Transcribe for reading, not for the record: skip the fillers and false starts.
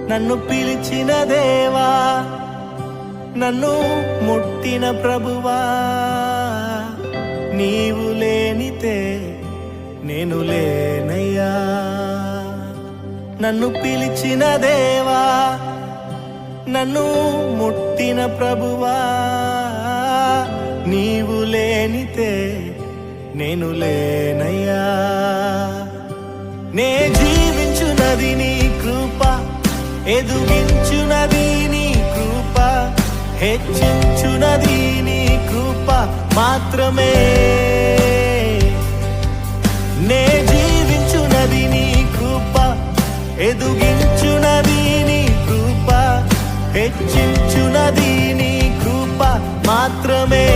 నన్ను పిలిచిన దేవా, నన్ను ముట్టిన ప్రభువా, నీవు లేనితే నేను లేనయ్యా. నన్ను పిలిచిన దేవా, నన్ను ముట్టిన ప్రభువా, నీవు లేనితే నేను లేనయ్యా. నే జీవించునది నీ కృప, ఎదుగించునది నీ కృప, హెచ్చించునది నీ కృప మాత్రమే. నే జీవించునది నీ కృప, ఎదుగించునది నీ కృప, హెచ్చించునది నీ కృప మాత్రమే.